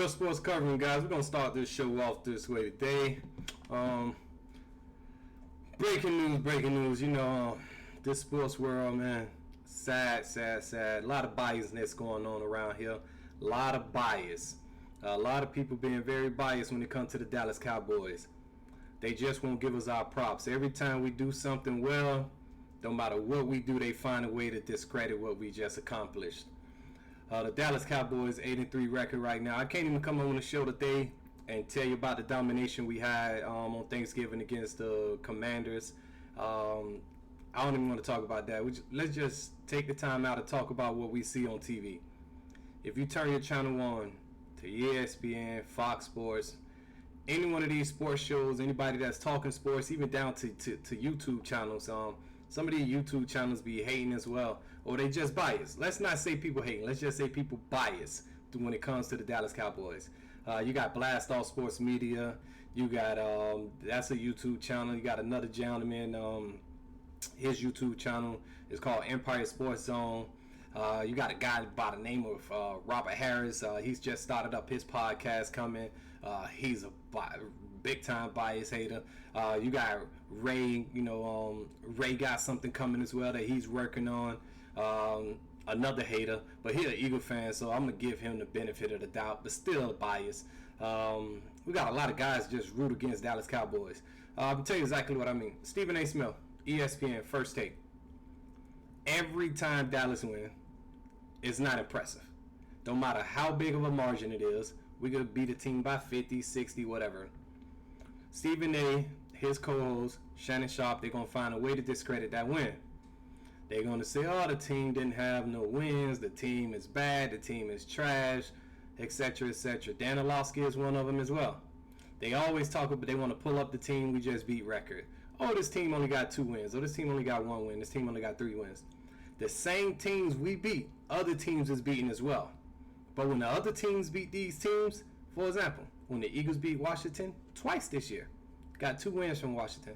Real sports covering, guys. We're gonna start this show off this way today. Breaking news. You know, this sports world, man. Sad. A lot of biasness going on around here. A lot of bias. A lot of people being very biased when it comes to the Dallas Cowboys. They just won't give us our props. Every time we do something well, no matter what we do, they find a way to discredit what we just accomplished. The Dallas Cowboys 8-3 record right now. I can't even come on the show today and tell you about the domination we had on Thanksgiving against the Commanders. I don't even want to talk about that. Let's just take the time out to talk about what we see on TV. If you turn your channel on to ESPN, Fox Sports, any one of these sports shows, anybody that's talking sports, even down to YouTube channels, some of these YouTube channels be hating as well, or they just biased. Let's not say people hating. Let's just say people biased when it comes to the Dallas Cowboys. You got Blast Off Sports Media. You got that's a YouTube channel. You got another gentleman. His YouTube channel is called Empire Sports Zone. You got a guy by the name of Robert Harris. He's just started up his podcast coming. He's a big time bias hater. You got Ray. Ray got something coming as well that he's working on. Another hater, but he's an Eagle fan, so I'm gonna give him the benefit of the doubt, but still biased. We got a lot of guys just root against Dallas Cowboys. I'll tell you exactly what I mean. Stephen A. Smith, ESPN, First Take. Every time Dallas wins, it's not impressive. Don't matter how big of a margin it is, we could beat a team by 50, 60, whatever. Stephen A., his co-host, Shannon Sharp, they're going to find a way to discredit that win. They're going to say, oh, the team didn't have no wins, the team is bad, the team is trash, etc., etc. Dan Orlovsky is one of them as well. They always talk about, they want to pull up the team we just beat record. Oh, this team only got 2 wins. Oh, this team only got 1 win. This team only got 3 wins. The same teams we beat, other teams is beating as well. But when the other teams beat these teams, for example, when the Eagles beat Washington twice this year, got 2 wins from Washington.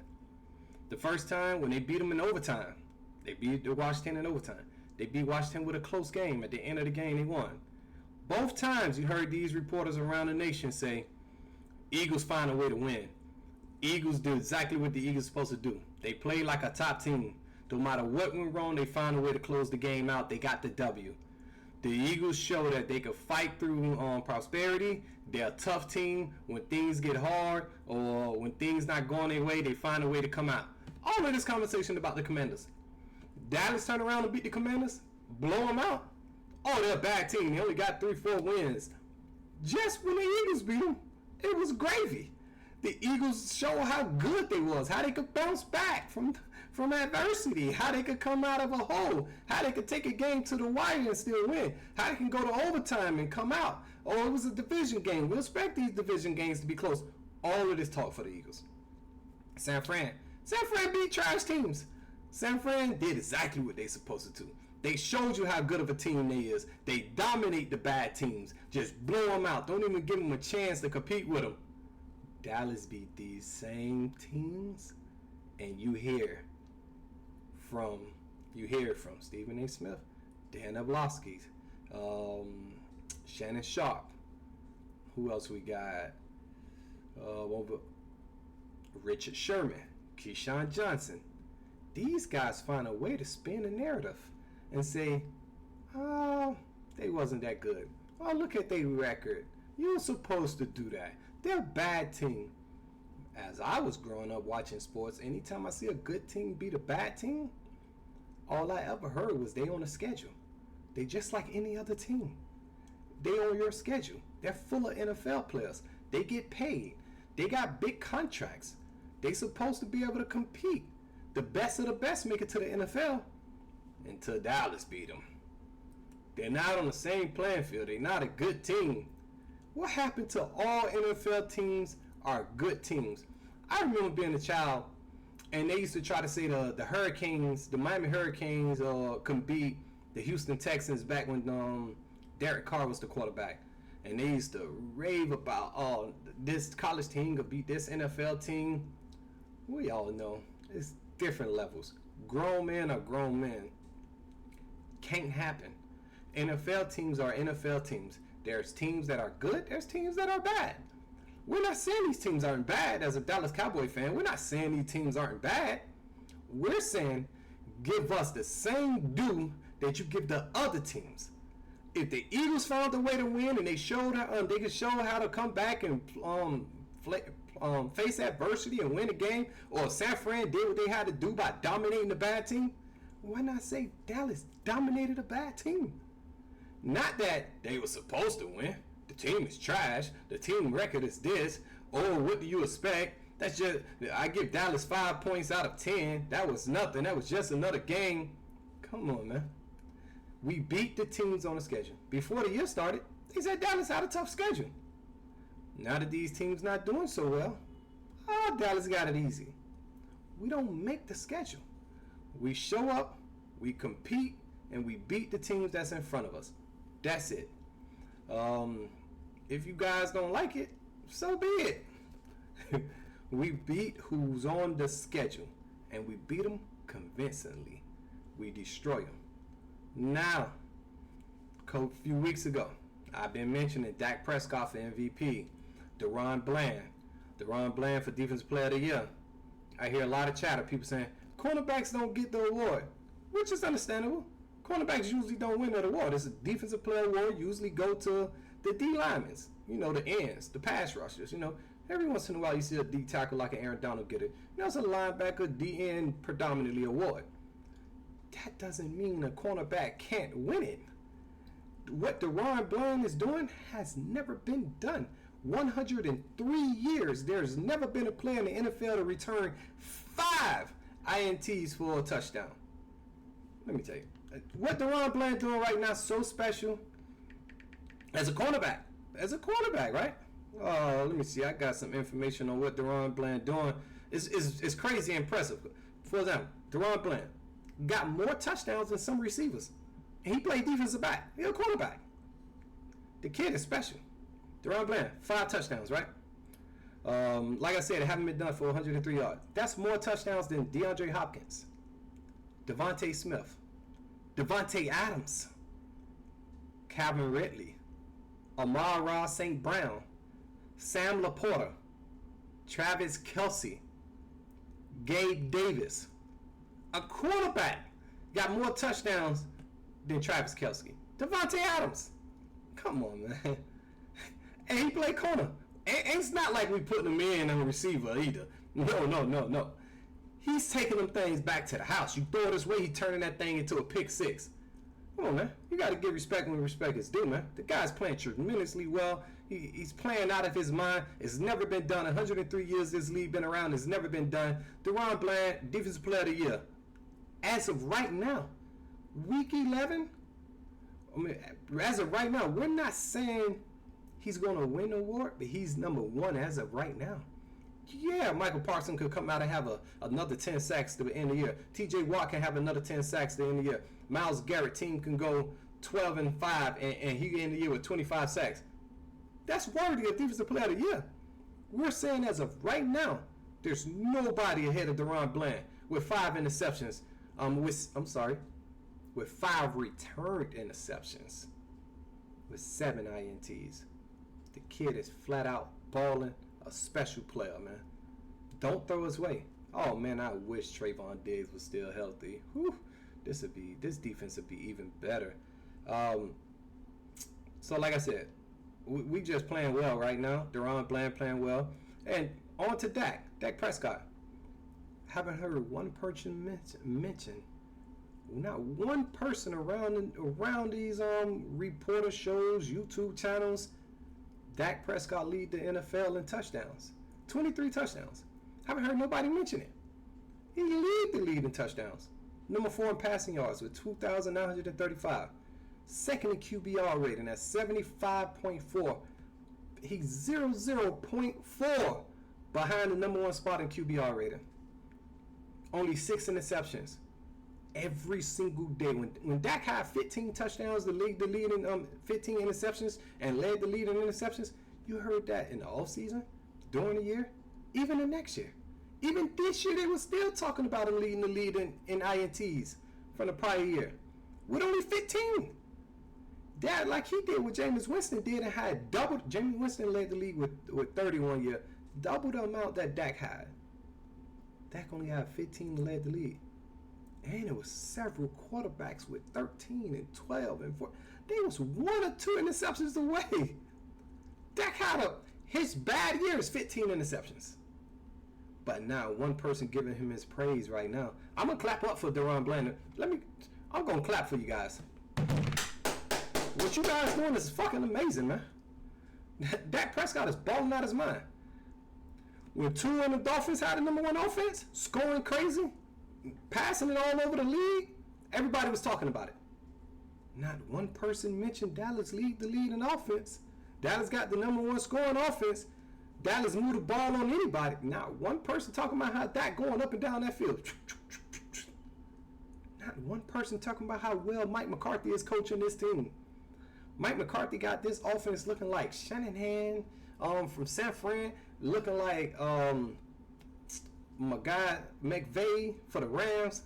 The first time when they beat them in overtime, they beat Washington in overtime. They beat Washington with a close game. At the end of the game, they won. Both times you heard these reporters around the nation say, Eagles find a way to win. Eagles do exactly what the Eagles are supposed to do. They play like a top team. No matter what went wrong, they find a way to close the game out. They got the W. The Eagles show that they can fight through prosperity. They're a tough team. When things get hard or when things not going their way, they find a way to come out. All of this conversation about the Commanders. Dallas turn around and beat the Commanders, blow them out. Oh, they're a bad team. They only got 3-4 wins. Just when the Eagles beat them, it was gravy. The Eagles show how good they was, how they could bounce back from adversity, how they could come out of a hole, how they could take a game to the wire and still win, how they can go to overtime and come out. Oh, it was a division game. We expect these division games to be close. All of this talk for the Eagles. San Fran beat trash teams. San Fran did exactly what they supposed to do. They showed you how good of a team they is. They dominate the bad teams. Just blow them out. Don't even give them a chance to compete with them. Dallas beat these same teams, and you hear from Stephen A. Smith, Dan Orlovsky, Shannon Sharp. Who else we got? Richard Sherman, Keyshawn Johnson. These guys find a way to spin the narrative and say, oh, they wasn't that good. Oh, look at their record. You were supposed to do that. They're a bad team. As I was growing up watching sports, anytime I see a good team beat a bad team, all I ever heard was they on a schedule. They just like any other team. They on your schedule. They're full of NFL players. They get paid. They got big contracts. They supposed to be able to compete. The best of the best make it to the NFL until Dallas beat them. They're not on the same playing field. They're not a good team. What happened to all NFL teams are good teams? I remember being a child, and they used to try to say the Hurricanes, the Miami Hurricanes, could beat the Houston Texans back when Derek Carr was the quarterback. And they used to rave about, oh, this college team could beat this NFL team. We all know it's different levels. Grown men are grown men. Can't happen. NFL teams are NFL teams. There's teams that are good. There's teams that are bad. We're not saying these teams aren't bad. As a Dallas Cowboy fan, we're not saying these teams aren't bad. We're saying give us the same due that you give the other teams. If the Eagles found a way to win and they showed how, they could show how to come back and face adversity and win a game, or if San Fran did what they had to do by dominating the bad team, why not say Dallas dominated a bad team? Not that they were supposed to win. The team is trash. The team record is this. Oh, what do you expect? That's just, I give Dallas 5 points out of 10. That was nothing. That was just another game. Come on, man. We beat the teams on the schedule. Before the year started, they said Dallas had a tough schedule. Now that these teams not doing so well, Dallas got it easy. We don't make the schedule. We show up, we compete, and we beat the teams that's in front of us. That's it. If you guys don't like it, so be it. We beat who's on the schedule, and we beat them convincingly. We destroy them. Now, a few weeks ago, I've been mentioning Dak Prescott for MVP, DaRon Bland for Defensive Player of the Year. I hear a lot of chatter, people saying, cornerbacks don't get the award, which is understandable. Cornerbacks usually don't win that award. It's a Defensive Player award, usually go to the D linemen, the ends, the pass rushers. Every once in a while you see a D tackle like an Aaron Donald get it. It's a linebacker, D end predominantly award. That doesn't mean a cornerback can't win it. What DaRon Bland is doing has never been done. 103 years, there's never been a player in the NFL to return 5 INTs for a touchdown. Let me tell you, what DaRon Bland doing right now is so special. As a cornerback, right? Let me see. I got some information on what DaRon Bland doing. It's crazy impressive. For example, DaRon Bland got more touchdowns than some receivers. And he played defensive back. He's a quarterback. The kid is special. DaRon Bland, 5 touchdowns, right? Like I said, it haven't been done for 103 yards. That's more touchdowns than DeAndre Hopkins, Devontae Smith, Devontae Adams, Calvin Ridley, Amon-Ra St. Brown, Sam Laporta, Travis Kelce, Gabe Davis. A quarterback got more touchdowns than Travis Kelce. Devontae Adams. Come on, man. And he played corner. And it's not like we putting him in on a receiver either. No. He's taking them things back to the house. You throw it this way, he's turning that thing into a pick 6. Come on, man. You got to give respect when respect is due, man. The guy's playing tremendously well. He's playing out of his mind. It's never been done. 103 years this league been around. It's never been done. DaRon Bland, Defensive Player of the Year. As of right now, Week 11, as of right now, we're not saying he's going to win the award, but he's number 1 as of right now. Yeah, Michael Parson could come out and have another 10 sacks to the end of the year. TJ Watt can have another 10 sacks to the end of the year. Myles Garrett team can go 12-5, and he end the year with 25 sacks. That's worthy of Defensive Player of the Year. We're saying as of right now, there's nobody ahead of DaRon Bland with 5 interceptions. With 5 returned interceptions, with 7 INTs. The kid is flat out balling, a special player, man. Don't throw his way. Oh man, I wish Trayvon Diggs was still healthy. Whew. This defense would be even better. So like I said, we just playing well right now. DaRon Bland playing well, and on to Dak Prescott. Haven't heard one person mention. Not one person around these reporter shows, YouTube channels. Dak Prescott lead the NFL in touchdowns, 23 touchdowns. Haven't heard nobody mention it. He lead the league in touchdowns. Number 4 in passing yards with 2,935. Second in QBR rating at 75.4. He's 0.4 behind the number 1 spot in QBR rating. Only 6 interceptions. Every single day. When Dak had 15 touchdowns, the lead in 15 interceptions, and led the lead in interceptions, you heard that in the offseason, during the year, even the next year. Even this year, they were still talking about him leading the lead in INTs from the prior year with only 15. That like he did what Jameis Winston did and had doubled. Jameis Winston led the league with 31 year, double the amount that Dak had. Dak only had 15 and led the league. And it was several quarterbacks with 13 and 12 and 4. They was 1 or 2 interceptions away. Dak had his bad year is 15 interceptions. But now one person giving him his praise right now. I'm gonna clap up for DaRon Bland. I'm gonna clap for you guys. What you guys doing is fucking amazing, man. Dak Prescott is balling out his mind. When Tua and the Dolphins had the #1 offense, scoring crazy, passing it all over the league, everybody was talking about it. Not one person mentioned Dallas lead the lead in offense. Dallas got the #1 scoring offense. Dallas moved the ball on anybody. Not one person talking about how Dak going up and down that field. Not one person talking about how well Mike McCarthy is coaching this team. Mike McCarthy got this offense looking like Shanahan from San Fran, looking like my guy McVay for the Rams,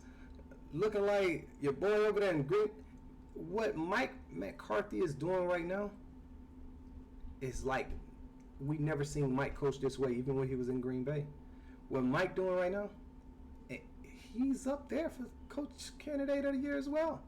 looking like your boy over there in Green. What Mike McCarthy is doing right now is like we never seen Mike coach this way, even when he was in Green Bay. What Mike doing right now, he's up there for coach candidate of the year as well.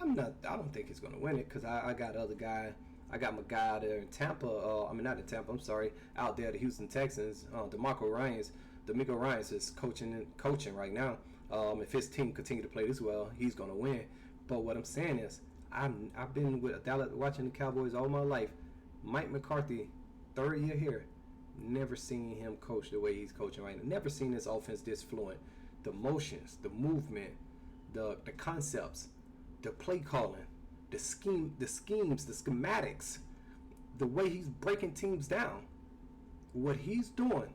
I don't think he's going to win it because I got other guy. I got my guy there in Tampa. Not in Tampa. I'm sorry. Out there, the Houston Texans. DeMarco Ryans is coaching right now. If his team continue to play this well, he's going to win. But what I'm saying is, I've been with Dallas watching the Cowboys all my life. Mike McCarthy, 3rd year here, never seen him coach the way he's coaching right now. Never seen his offense this fluent. The motions, the movement, the concepts, the play calling, the schemes, the schematics, the way he's breaking teams down. What he's doing,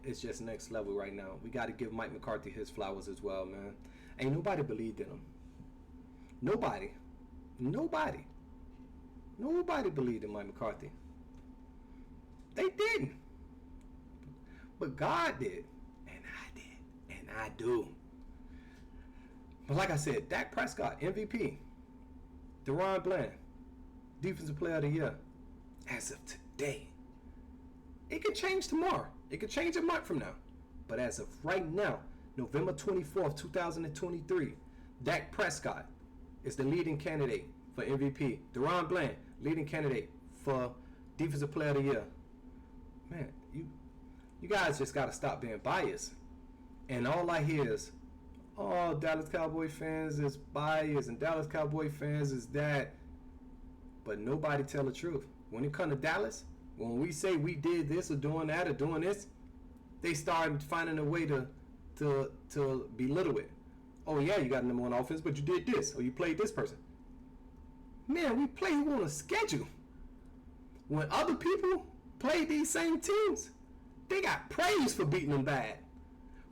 it's just next level right now. We got to give Mike McCarthy his flowers as well, man. Ain't nobody believed in him. Nobody believed in Mike McCarthy. They didn't. But God did. And I did. And I do. But like I said, Dak Prescott, MVP. DaRon Bland, Defensive Player of the Year. As of today. It could change tomorrow. It could change a month from now. But as of right now, November 24th, 2023, Dak Prescott is the leading candidate for MVP. DaRon Bland, leading candidate for Defensive Player of the Year. Man, you guys just got to stop being biased. And all I hear is, oh, Dallas Cowboy fans is biased and Dallas Cowboy fans is that. But nobody tell the truth. When it comes to Dallas, when we say we did this or doing that or doing this, they start finding a way to belittle it. Oh yeah, you got #1 offense, but you did this or you played this person. Man, we play on a schedule. When other people play these same teams, they got praise for beating them bad.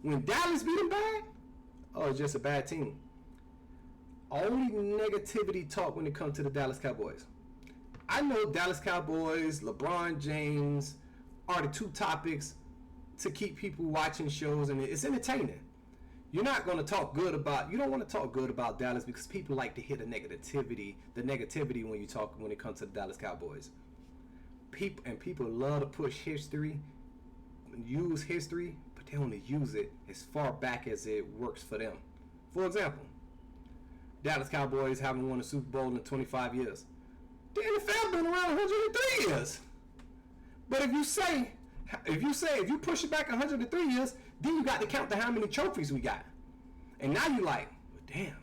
When Dallas beat them bad, oh, it's just a bad team. Only negativity talk when it comes to the Dallas Cowboys. I know Dallas Cowboys, LeBron James are the 2 topics to keep people watching shows, and it's entertaining. You're not going to talk good about. You don't want to talk good about Dallas because people like to hear the negativity when it comes to the Dallas Cowboys. People love to push history, use history, but they only use it as far back as it works for them. For example, Dallas Cowboys haven't won a Super Bowl in 25 years. The NFL been around 103 years. But if you push it back 103 years, then you got to count how many trophies we got. And now you like, well, damn,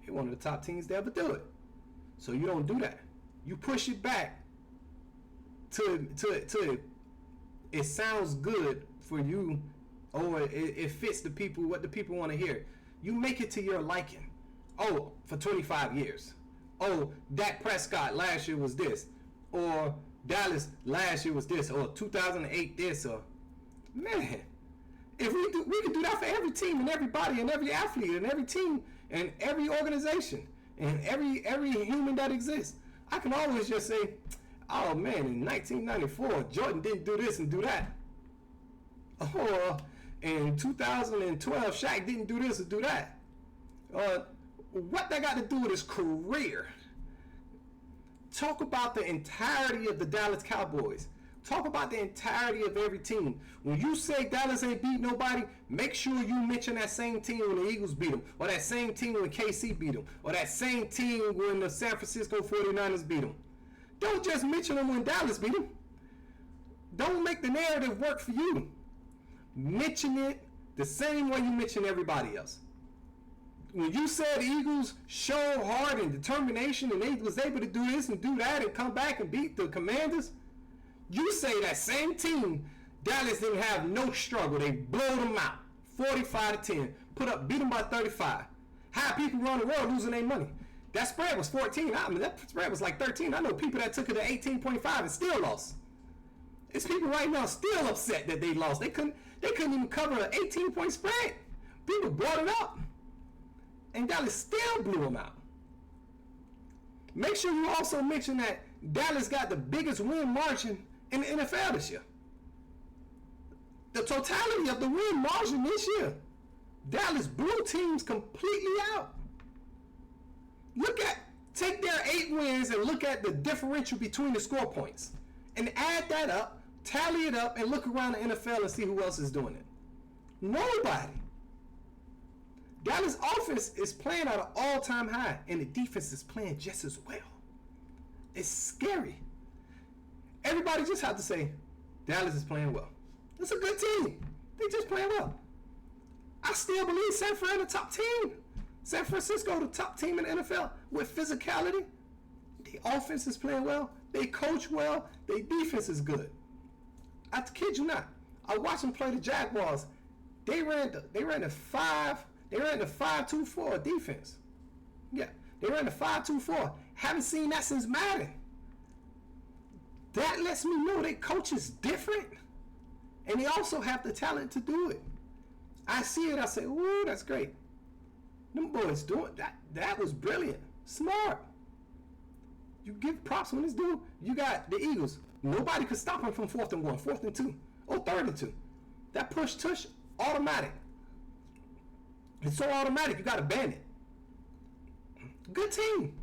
they're one of the top teams to ever do it. So you don't do that. You push it back to it sounds good for you, or it fits the people, what the people want to hear. You make it to your liking. Oh, for 25 years. Oh, Dak Prescott last year was this. Or Dallas last year was this. Or 2008 this. Or, man, if we could do that for every team and everybody and every athlete and every team and every organization and every human that exists. I can always just say, oh man, in 1994, Jordan didn't do this and do that. Or in 2012, Shaq didn't do this or do that. What that got to do with his career? Talk about the entirety of the Dallas Cowboys. Talk about the entirety of every team. When you say Dallas ain't beat nobody, make sure you mention that same team when the Eagles beat them, or that same team when KC beat them, or that same team when the San Francisco 49ers beat them. Don't just mention them when Dallas beat them. Don't make the narrative work for you. Mention it the same way you mention everybody else. When you said the Eagles showed heart and determination and they was able to do this and do that and come back and beat the Commanders, you say that same team, Dallas didn't have no struggle. They blew them out, 45-10. Beat them by 35. How people around the world losing their money? That spread was 14. I mean, that spread was like 13. I know people that took it to 18.5 and still lost. It's people right now still upset that they lost. They couldn't even cover an 18-point spread. People brought it up, and Dallas still blew them out. Make sure you also mention that Dallas got the biggest win margin in the NFL this year. The totality of the win margin this year, Dallas blew teams completely out. Take their 8 wins and look at the differential between the score points and add that up, tally it up, and look around the NFL and see who else is doing it. Nobody. Dallas offense is playing at an all-time high, and the defense is playing just as well. It's scary. Everybody just have to say, Dallas is playing well. It's a good team. They just playing well. I still believe San Fran the top team. San Francisco the top team in the NFL with physicality. The offense is playing well. They coach well. Their defense is good. I kid you not. I watched them play the Jaguars. They ran the 5-2-4 defense. Yeah, they ran the 5-2-4. Haven't seen that since Madden. That lets me know their coach is different, and they also have the talent to do it. I see it. I say, "Ooh, that's great." Them boys doing that. That was brilliant, smart. You give props when it's due. You got the Eagles. Nobody could stop them from 4th and 1, 4th and 2, or 3rd and 2. That push tush automatic. It's so automatic. You got to ban it. Good team.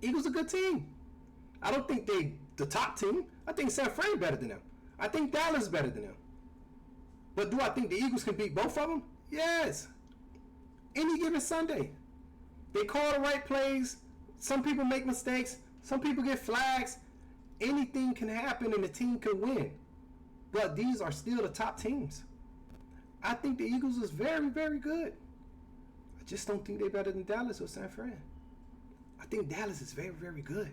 Eagles a good team. I don't think they the top team. I think San Fran better than them. I think Dallas better than them. But do I think the Eagles can beat both of them? Yes. Any given Sunday. They call the right plays. Some people make mistakes. Some people get flags. Anything can happen and the team can win. But these are still the top teams. I think the Eagles is very, very good. I just don't think they're better than Dallas or San Fran. I think Dallas is very, very good.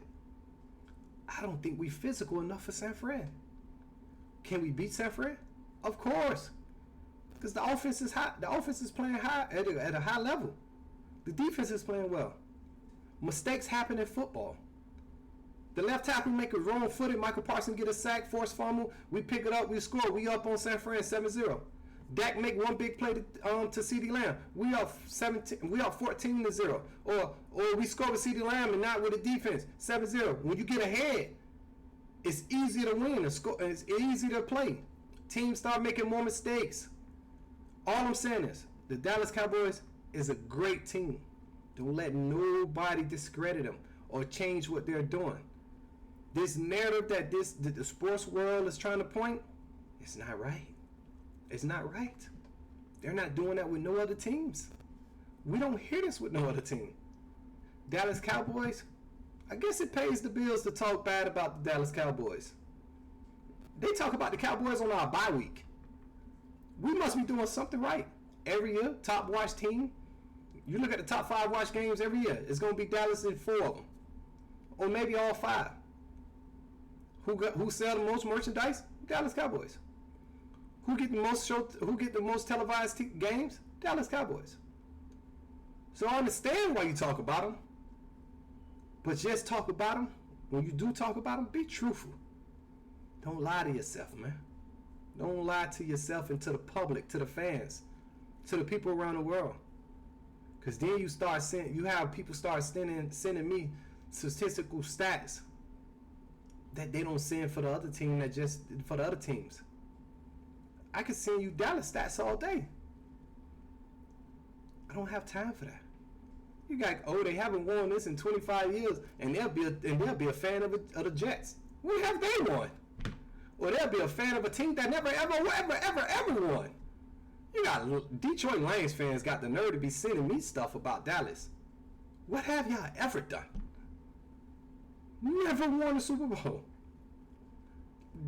I don't think we're physical enough for San Fran. Can we beat San Fran? Of course. Because the offense is high. The offense is playing high at a high level. The defense is playing well. Mistakes happen in football. The left tackle make a wrong footed. Micah Parson get a sack, force fumble. We pick it up. We score. We up on San Fran 7-0. Dak make one big play to CeeDee Lamb. We up 17. We up 14-0. Or we score with CeeDee Lamb and not with the defense 7-0. When you get ahead, it's easy to win. It's easy to play. Teams start making more mistakes. All I'm saying is the Dallas Cowboys is a great team. Don't let nobody discredit them or change what they're doing. This narrative that the sports world is trying to point, it's not right. It's not right. They're not doing that with no other teams. We don't hear this with no other team. Dallas Cowboys, I guess it pays the bills to talk bad about the Dallas Cowboys. They talk about the Cowboys on our bye week. We must be doing something right. Every year, top watch team. You look at the top 5 watch games every year. It's going to be Dallas in 4 of them. Or maybe all 5. Who sell the most merchandise? Dallas Cowboys. Who get the most televised games? Dallas Cowboys. So I understand why you talk about them. But just talk about them. When you do talk about them, be truthful. Don't lie to yourself, man. Don't lie to yourself and to the public, to the fans, to the people around the world. Because then you have people start sending me statistical stats that they don't send for the other team, for the other teams. I can send you Dallas stats all day. I don't have time for that. You got, oh, they haven't won this in 25 years, and they'll be a fan of the Jets. When have they won? Or they'll be a fan of a team that never ever won. You got Detroit Lions fans got the nerve to be sending me stuff about Dallas. What have y'all ever done? Never won a Super Bowl.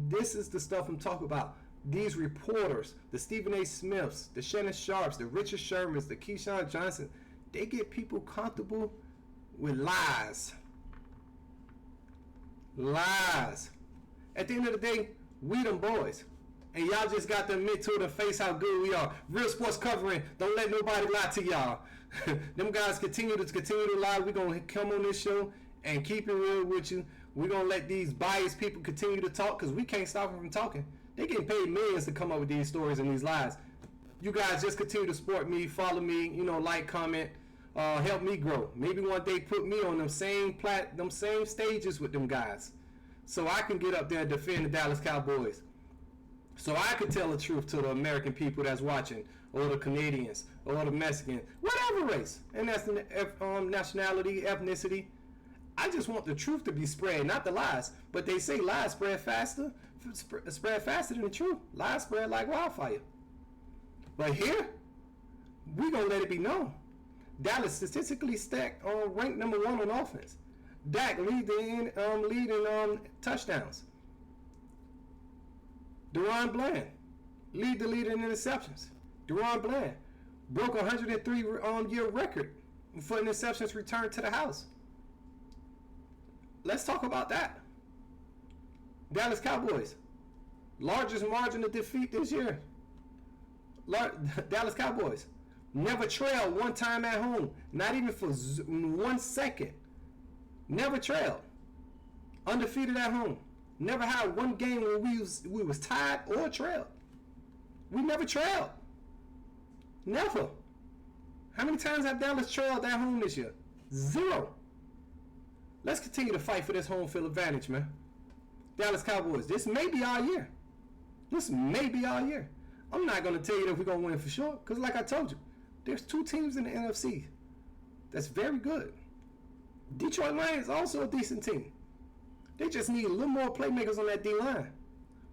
This is the stuff I'm talking about. These reporters, the Stephen A. Smiths, the Shannon Sharps, the Richard Shermans, the Keyshawn Johnson, they get people comfortable with lies. Lies. At the end of the day, we them boys. And y'all just got to admit to it and face how good we are. Real sports covering. Don't let nobody lie to y'all. Them guys continue to lie. We're going to come on this show and keep it real with you. We're going to let these biased people continue to talk because we can't stop them from talking. They getting paid millions to come up with these stories and these lies. You guys just continue to support me, follow me, like, comment, help me grow. Maybe one day put me on them same stages with them guys, so I can get up there and defend the Dallas Cowboys. So I can tell the truth to the American people that's watching, or the Canadians, or the Mexicans, whatever race, and that's nationality, ethnicity. I just want the truth to be spread, not the lies. But they say lies spread faster than the truth. Lies spread like wildfire. But here, we're going to let it be known. Dallas statistically ranked number 1 on offense. Dak lead in touchdowns. DaRon Bland lead in interceptions. DaRon Bland broke a 103-year record for interceptions returned to the house. Let's talk about that. Dallas Cowboys, largest margin of defeat this year. Dallas Cowboys never trailed one time at home, not even for 1 second. Never trailed. Undefeated at home. Never had one game where we was tied or trailed. We never trailed. Never. How many times have Dallas trailed at home this year? 0. Let's continue to fight for this home field advantage, man. Dallas Cowboys, this may be our year. This may be our year. I'm not going to tell you that we're going to win for sure, because like I told you, there's 2 teams in the NFC that's very good. Detroit Lions also a decent team. They just need a little more playmakers on that D-line.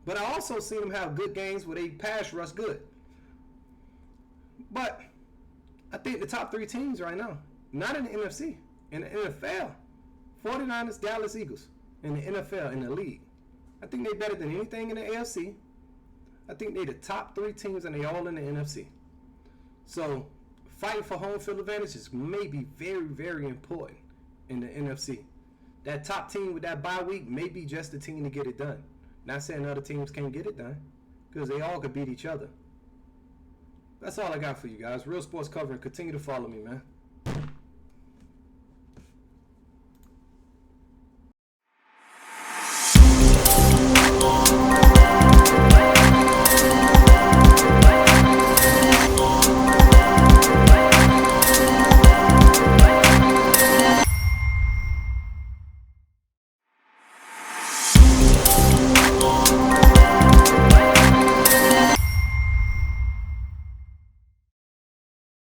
But I also seen them have good games where they pass rush good. But I think the top 3 teams right now, not in the NFC, in the NFL, 49ers, Dallas Eagles, in the NFL, in the league. I think they're better than anything in the AFC. I think they're the top 3 teams, and they're all in the NFC. So fighting for home field advantage is maybe very, very important in the NFC. That top team with that bye week may be just the team to get it done. Not saying other teams can't get it done, because they all could beat each other. That's all I got for you guys. Real sports covering. Continue to follow me, man.